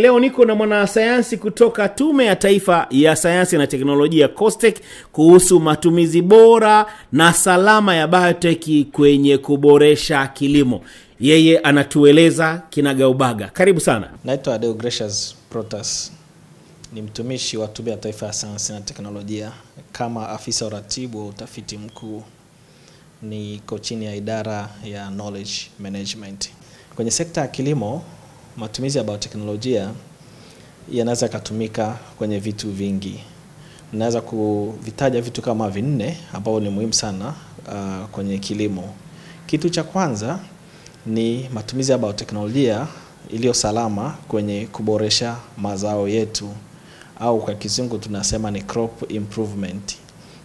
Leo niko na mwanasayansi kutoka Tume ya Taifa ya Sayansi na Teknolojia COSTECH kuhusu matumizi bora na salama ya biotech kwenye kuboresha kilimo. Yeye anatueleza kinagaubaga. Karibu sana. Naitwa Deogratius Protas. Ni mtumishi wa Tume ya Taifa ya Sayansi na Teknolojia kama afisa uratibu wa utafiti mkuu. Niko chini ya idara ya knowledge management. Kwenye sekta ya kilimo, matumizi ya bioteknolojia yanaweza kutumika kwenye vitu vingi. Naweza kuvitaja vitu kama vinne ambao ni muhimu sana kwenye kilimo. Kitu cha kwanza ni matumizi ya bioteknolojia iliyo salama kwenye kuboresha mazao yetu, au kwa kizungu tunasema ni crop improvement.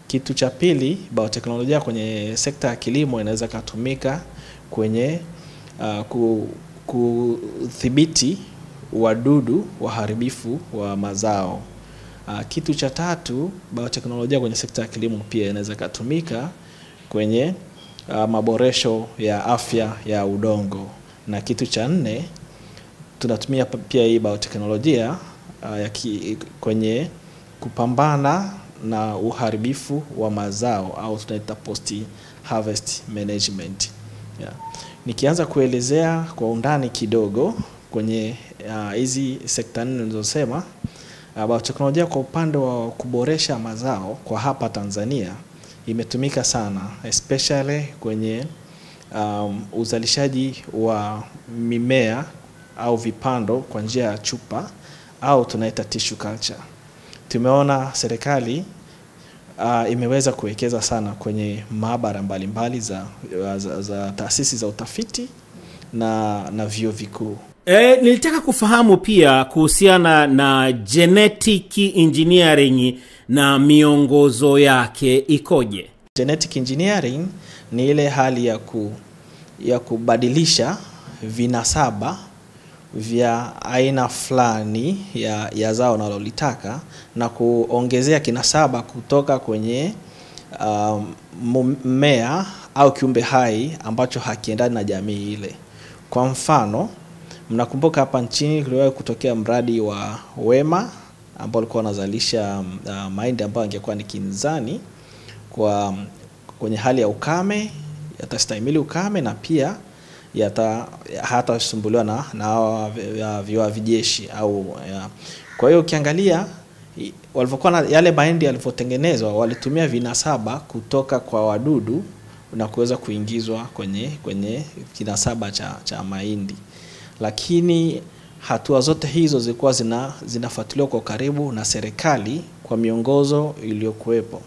Kitu cha pili, bioteknolojia kwenye sekta ya kilimo inaweza kutumika kwenye kudhibiti wadudu waharibifu wa mazao. Kitu cha tatu, bioteknolojia kwenye sekta ya kilimo pia inaweza kutumika kwenye maboresho ya afya ya udongo. Na kitu cha nne, tunatumia pia hii bioteknolojia kwenye kupambana na uharibifu wa mazao, au tunaita post harvest management. Nikianza kuelezea kwa undani kidogo kwenye hizi sekta nne nilizosema, bioteknolojia kwa upande wa kuboresha mazao kwa hapa Tanzania imetumika sana, especially kwenye uzalishaji wa mimea au vipando kwa njia ya chupa, au tunaita tissue culture. Tumeona serikali imeweza kuwekeza sana kwenye maabara mbalimbali za taasisi za utafiti na vyuo vikuu. Nilitaka kufahamu pia kuhusiana na genetic engineering na miongozo yake ikoje. Genetic engineering ni ile hali ya kubadilisha vinasaba vya aina fulani ya zao unalolitaka na kuongezea kinasaba kutoka kwenye mmea au kiumbe hai ambacho hakiendani na jamii ile. Kwa mfano, mnakumbuka hapa nchini kuliwahi kutokea mradi wa Wema ambao ulikuwa unazalisha mahindi ambayo angekuwa ni kinzani kwenye hali ya ukame, yatastahimili ukame na pia hata sumbuliwa na viwavi jeshi au Kwa hiyo ukiangalia walivyokuwa yale mahindi yalivyotengenezwa, walitumia vinasaba kutoka kwa wadudu na kuweza kuingizwa kwenye kinasaba cha mahindi. Lakini hatua zote hizo zilikuwa zinafuatiliwa kwa karibu na serikali kwa miongozo iliyokuwepo.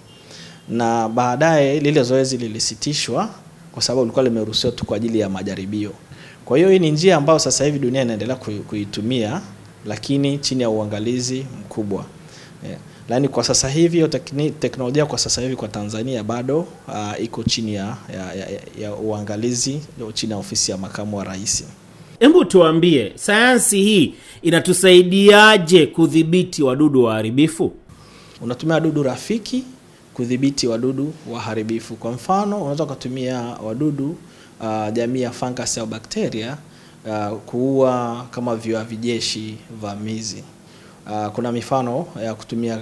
Na baadaye lile zoezi lilisitishwa kwa sababu lilikuwa limeruhusiwa tu kwa ajili ya majaribio. Kwa hiyo hii ni njia ambayo sasa hivi dunia inaendelea kuitumia, lakini chini ya uangalizi mkubwa. Lakini kwa sasa hivi teknolojia kwa sasa hivi kwa Tanzania bado iko chini ya uangalizi chini ya ofisi ya makamu wa rais. Hebu tuambie, sayansi hii inatusaidiaje kudhibiti wadudu waharibifu? Unatumia wadudu rafiki kudhibiti wadudu waharibifu. Kwa mfano, unaweza kutumia wadudu jamii ya fungus au bakteria kuua kama viwavi jeshi vamizi. Kuna mifano ya kutumia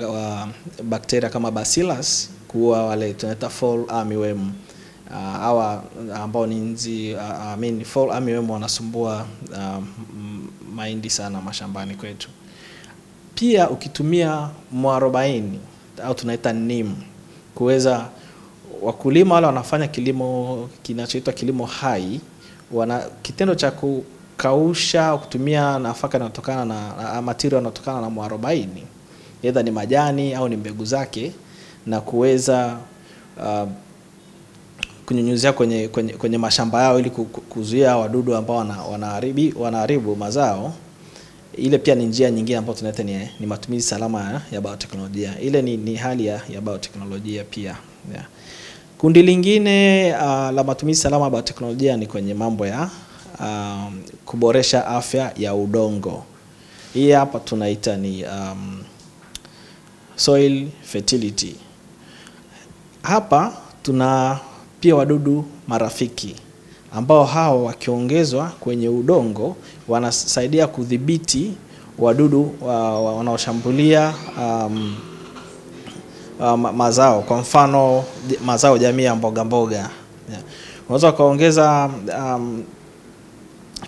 bakteria kama bacillus kuua wale tunaita fall armyworm. Hawa ambao ni nzi fall armyworm wanasumbua mahindi sana mashambani kwetu. Pia ukitumia mwarobaini au tunaita neem kuweza, wakulima wale wanafanya kilimo kinachoitwa kilimo hai, kitendo cha kukausha kutumia nafaka inayotokana na material inayotokana na mwarobaini, either ni majani au ni mbegu zake, na kuweza kunyunyuzia kwenye mashamba yao ili kuzuia wadudu ambao wanaharibu mazao. Ile pia ni njia nyingine ambayo tunaita ni matumizi salama ya bioteknolojia. Ile ni hali ya bioteknolojia pia. Kundi lingine la matumizi salama ya bioteknolojia ni kwenye mambo ya kuboresha afya ya udongo. Hii hapa tunaita ni soil fertility. Hapa tuna pia wadudu marafiki ambao hao wakiongezwa kwenye udongo wanasaidia kudhibiti wadudu wanaoshambulia mazao, kwa mfano mazao jamii ya mboga mboga. Yeah. Unaweza kaongeza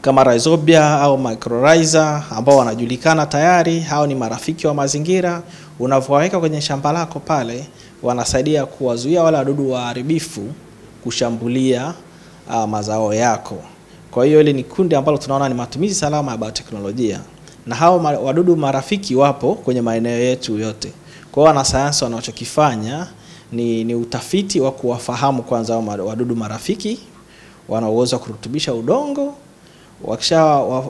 kama rhizobia au mycorrhiza ambao wanajulikana tayari, hao ni marafiki wa mazingira. Unavoweka kwenye shamba lako pale, wanasaidia kuwazuia wale wadudu waharibifu kushambulia mazao yako. Kwa hiyo ile ni kundi ambalo tunaona ni matumizi salama ya bioteknolojia. Na hao wadudu marafiki wapo kwenye maeneo yetu yote. Kwa hiyo wanasayansi wanachokifanya ni utafiti wa kuwafahamu kwanza wadudu marafiki, wana uwezo wa kurutubisha udongo. Wakisha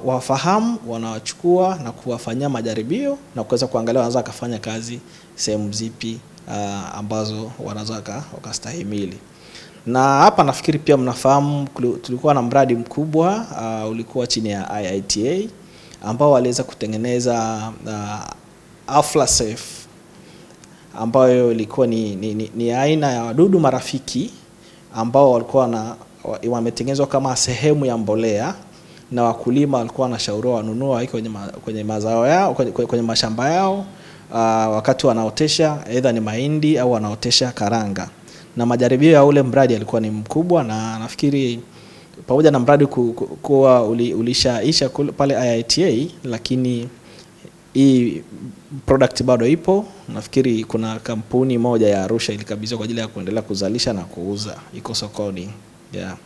wafahamu, wanawachukua na kuwafanyia majaribio na kuweza kuangalia wanaweza kufanya kazi sehemu zipi ambazo wanaweza wakastahimili. Na hapa nafikiri pia mnafahamu tulikuwa na mradi mkubwa ulikuwa chini ya IITA ambao waliweza kutengeneza Aflasafe, ambayo ilikuwa ni aina ya wadudu marafiki ambao walikuwa wametengenezwa kama sehemu ya mbolea, na wakulima walikuwa wanashauriwa wanunua kwenye mazao yao, kwenye mashamba yao wakati wanaotesha either ni mahindi au wanaotesha karanga. Na majaribio ya ule mradi alikuwa ni mkubwa, na nafikiri pamoja na mradi kuwa ulishaisha pale IITA, lakini hii product bado ipo. Nafikiri kuna kampuni moja ya Arusha ilikabidhiwa kwa ajili ya kuendelea kuzalisha na kuuza, iko sokoni. Yeah.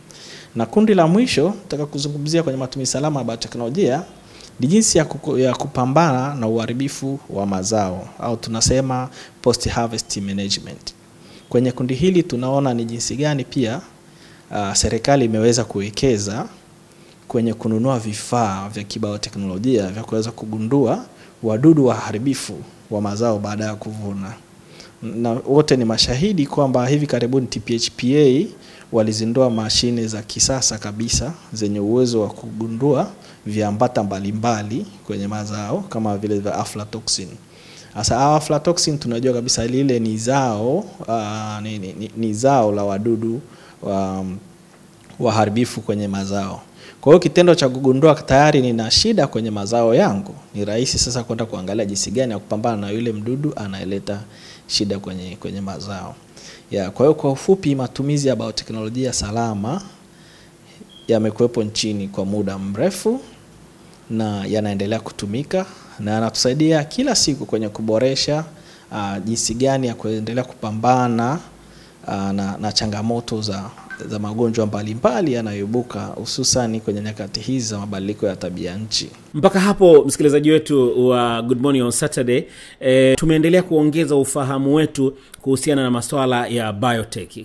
Na kundi la mwisho nataka kuzungumzia kwenye matumizi salama ya bioteknolojia ni jinsi ya kupambana na uharibifu wa mazao, au tunasema post harvest management. Kwenye kundi hili tunaona ni jinsi gani pia serikali imeweza kuwekeza kwenye kununua vifaa vya kibioteknolojia vya kuweza kugundua wadudu waharibifu wa mazao baada ya kuvuna. Na wote ni mashahidi kwamba hivi karibuni TPHPA walizindua mashine za kisasa kabisa zenye uwezo wa kugundua viambata mbalimbali kwenye mazao kama vile vya aflatoxin. Asa aflatoxin tunajua kabisa lile ni zao ni zao la wadudu waharibifu kwenye mazao. Kwa hiyo kitendo cha kugundua tayari nina shida kwenye mazao yangu, ni rahisi sasa kwenda kuangalia jinsi gani ya kupambana na yule mdudu anayeleta shida kwenye mazao. Kwa hiyo kwa ufupi, matumizi ya bioteknolojia salama yamekuwepo nchini kwa muda mrefu na yanaendelea kutumika, na yanatusaidia kila siku kwenye kuboresha jinsi gani ya kuendelea kupambana na changamoto za magonjwa mbalimbali yanayoibuka hususan kwenye nyakati hizi za mabadiliko ya tabia nchi. Mpaka hapo msikilizaji wetu wa Good Morning on Saturday, tumeendelea kuongeza ufahamu wetu kuhusiana na masuala ya biotech.